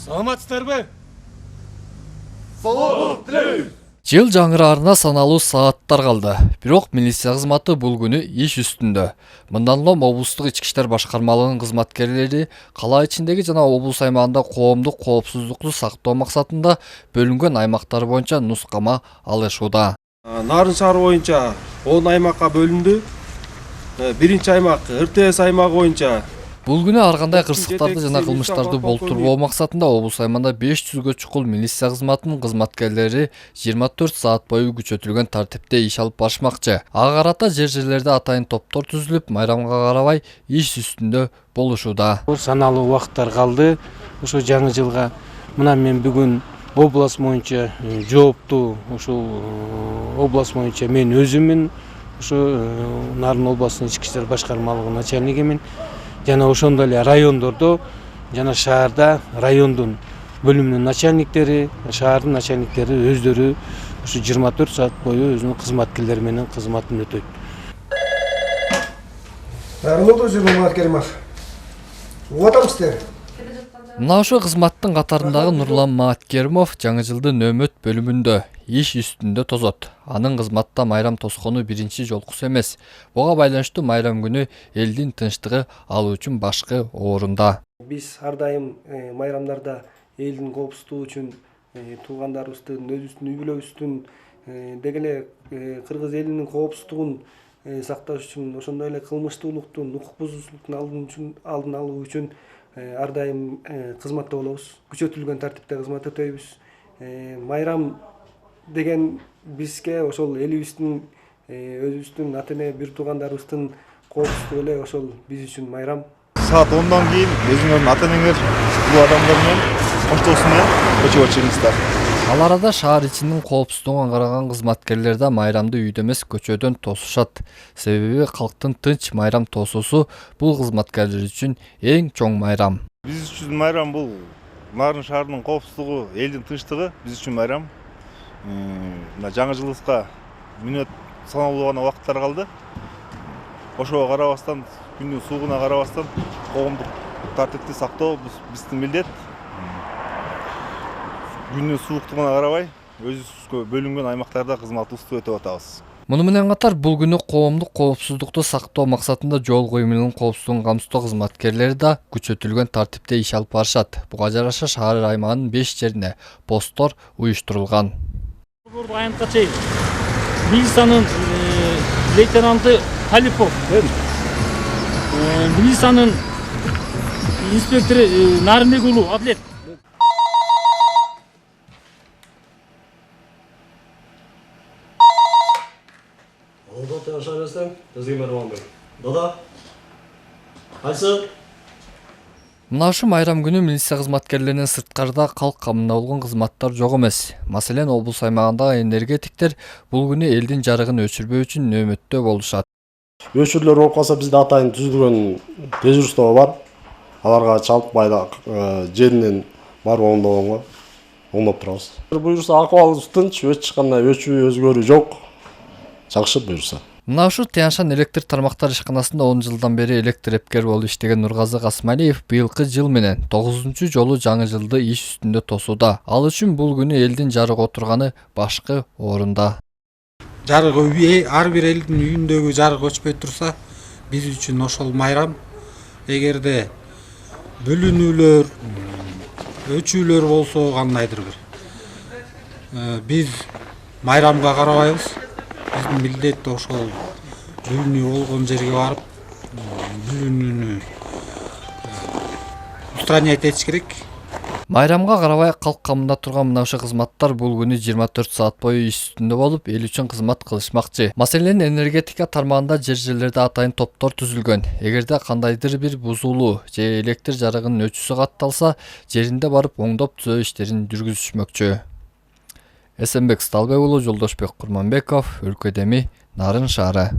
Саламатсыздарбы? Саламат тилейбиз. Жыл жаңыраарына саналуу сааттар калды. Бирок милиция кызматы бул күнү иш үстүндө. Мындан улам облустук ички иштер башкармалыгынын кызматкерлери кала ичиндеги жана облус аймагында коомдук коопсуздукту сактоо максатында бөлүнгөн аймактар боюнча нускама алышууда. Нарын шаары боюнча 10 аймакка бөлүндү. Биринчи аймак РТС аймагы боюнча Бул күнү ар кандай кырсыктарды жана кылмыштарды болтурбоо максатында облус аймагында 500гө чукул милиция кызматынын кызматкерлери 24 саат бою күчөтүлгөн тартипте иш алып барышмакчы. Ага карата жер-жерлерде атайын топтор түзүлүп, майрамга карабай иш үстүндө болушууда. Саналуу убакыттар калды. Ошо жаңы жылга мына мен бүгүн область боюнча жооптуу ушул область боюнча мен өзүмүн, ошо Нарын областынын ички иштер башкармалыгынын начальнигимин. Жана ошондой эле райондордо жана шаарда райондун бөлүмүнүн начальниктери, шаардын начальниктери өздөрү ушу 24 саат бою өзүнүн кызматкерлери менен кызматын өтөйт. Рахмат Нурлан Керимов. Отамсыздар. Мына ошо кызматтын катарындагы Нурлан Мааткеримов жаңы жылдын нөөмөт бөлүмүндө иш үстүндө тозот. Анын кызматта майрам тоскону биринчи жолкусу эмес. Буга байланыштуу майрам күнү элдин тынчтыгы алуу үчүн башкы орунда. Биз ар дайым майрамдарда элдин коопсуздугу үчүн туугандарыбыздын, өзүбүздүн үй бүлөбүздүн деги эле кыргыз элинин коопсуздугун сакташ үчүн, ошондой эле кылмыштуулуктун, укук бузуушулуктун алдын алуу үчүн ар дайым кызматта болобуз. Күчөтүлгөн тартипте кызмат өтөйбүз. Майрам деген бизге ошол элибиздин, өзүбүздүн ата эне бир туугандарыбыздын коопсуздугу эле ошол биз үчүн майрам. Saat 10'dan keyin өзүңөрдүн ата-энеңер бул адамдар менен коштошуу менен өчүп чыгыңыздар. Ал арада шаар ичинин коопсуздугуна караган кызматкерлер да майрамды үйдө эмес көчөдөн тосушат. Себеби калктын тынч майрам тосуусу бул кызматкерлер үчүн эң чоң майрам. Биз үчүн майрам бул Нарын шаарынын коопсуздугу, элдин тынчтыгы биз үчүн майрам. Мына жаңы жылыбызга мүнөт саналуу гана убакыттар калды. Ошого карабастан, күндүн суугуна карабастан коомдук тартипти сактоо биздин милдет. Күндүн сууктугуна карабай өзүбүзгө бөлүнгөн аймактарда кызматыбызды өтөп атабыз. Муну менен катар бул күнү коомдук коопсуздукту сактоо максатында жол коюмунун коопсуздугун камсыздоо кызматкерлери да күчөтүлгөн тартипте иш алып барышат. Буга жараша шаар аймагынын 5 жерине посттор уюштурулган. Аянтка чейин милициянын лейтенанты Халипов, милициянын инспектору Нарынбек уулу Адлет. Олдот ашарасың, бизге барабыз. Дада. Кайсы? Мына ушу майрам күнү милиция кызматкерлеринин сырткарда калк камында болгон кызматтар жок эмес. Маселен, облус аймагындагы энергетиктер бул күнү элдин жарыгын өчүрбөө үчүн нөөмөттө болушат. Өчүрлөр болуп калса бизде атайын түзүлгөн дежурство бар. Аларга чалып байлап жеринен барып оңдоп турабыз. Буюрса акыбалыбыз тынч, эч кандай өчүү өзгөрүү жок. Жакшы буюрса. Мына ушу Тяншан электр тармактар ишканасында 10 жылдан бери электр эпкер болуп иштеген Нургазы Касмалиев быйылкы жыл менен 9-жолу жаңы жылды иш үстүндө тосууда. Ал үчүн бул күнү элдин жарык отурганы башкы орунда. Жарык ар бир элдин үйүндөгү жарык өчпөй турса, биз үчүн ошол майрам. Эгерде бөлүнүүлөр, өчүүлөр болсо кандайдыр бир. Биз майрамга карабайбыз. Биздин милдет ошол бөлүнүү болгон жерге барып, бөлүнүүнү устранять этиш керек. Майрамга карабай калк камында турган мына ушул кызматтар бул күнү 24 саат бою иш үстүндө болуп, эл үчүн кызмат кылышмакчы. Маселен, энергетика тармагында жер-жерлерде атайын топтор түзүлгөн. Эгерде кандайдыр бир бузулуу же электр жарыгынын өчүүсү катталса, жеринде барып оңдоп түзөө иштерин жүргүзүшмөкчү. Эсенбек Сталбек уулу, Жолдошбек Курманбеков, Өлкөдеми, Нарын шаары.